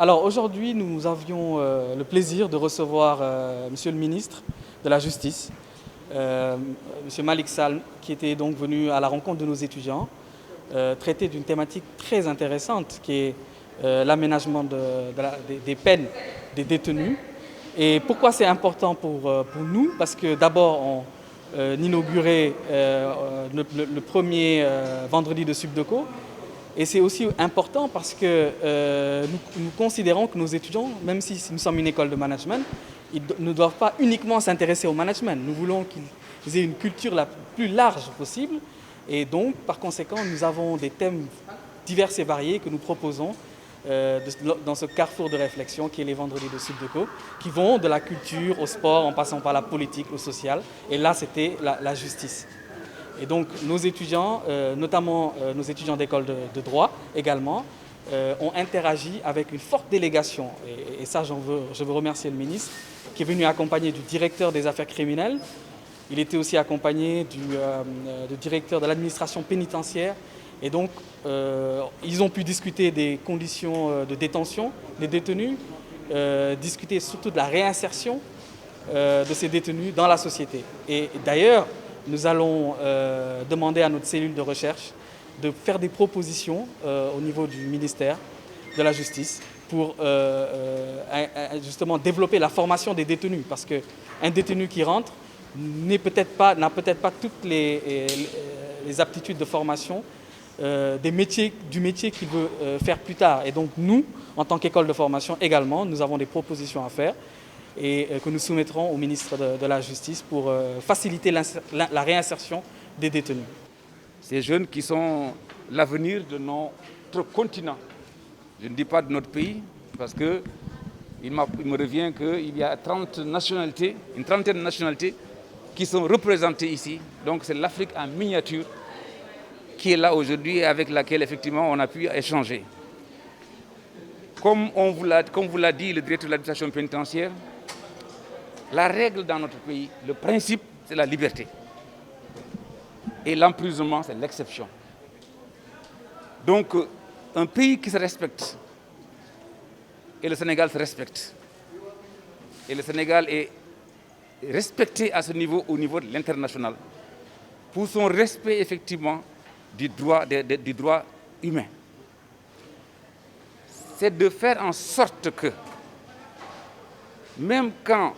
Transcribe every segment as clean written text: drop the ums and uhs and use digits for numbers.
Alors aujourd'hui, nous avions le plaisir de recevoir Monsieur le ministre de la Justice, Monsieur Malik Sall, qui était donc venu à la rencontre de nos étudiants, traiter d'une thématique très intéressante qui est l'aménagement des peines des détenus. Et pourquoi c'est important pour nous? Parce que d'abord, on inaugurait le premier vendredi de Subdeco. Et c'est aussi important parce que nous considérons que nos étudiants, même si nous sommes une école de management, ils ne doivent pas uniquement s'intéresser au management. Nous voulons qu'ils aient une culture la plus large possible. Et donc, par conséquent, nous avons des thèmes divers et variés que nous proposons dans ce carrefour de réflexion qui est les vendredis de Subdeco, qui vont de la culture au sport en passant par la politique, au social. Et là, c'était la justice. Et donc nos étudiants, notamment nos étudiants d'école de droit également, ont interagi avec une forte délégation. Et ça, je veux remercier le ministre qui est venu accompagné du directeur des affaires criminelles. Il était aussi accompagné du directeur de l'administration pénitentiaire. Et donc, ils ont pu discuter des conditions de détention des détenus, discuter surtout de la réinsertion de ces détenus dans la société. Et d'ailleurs, nous allons demander à notre cellule de recherche de faire des propositions au niveau du ministère de la Justice pour justement développer la formation des détenus. Parce qu'un détenu qui rentre n'a peut-être pas toutes les aptitudes de formation du métier qu'il veut faire plus tard. Et donc nous, en tant qu'école de formation également, nous avons des propositions à faire et que nous soumettrons au ministre de la Justice pour faciliter la réinsertion des détenus. Ces jeunes qui sont l'avenir de notre continent. Je ne dis pas de notre pays, parce qu'il me revient qu'il y a une trentaine de nationalités qui sont représentées ici. Donc c'est l'Afrique en miniature qui est là aujourd'hui et avec laquelle effectivement on a pu échanger. Comme vous l'a dit le directeur de l'administration pénitentiaire, la règle dans notre pays, le principe, c'est la liberté. Et l'emprisonnement, c'est l'exception. Donc, un pays qui se respecte, et le Sénégal se respecte, et le Sénégal est respecté à ce niveau, au niveau de l'international, pour son respect effectivement du droit humain. C'est de faire en sorte que, même quand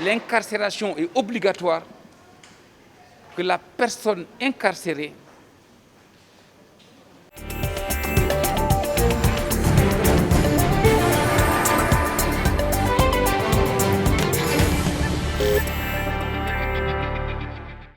l'incarcération est obligatoire, que la personne incarcérée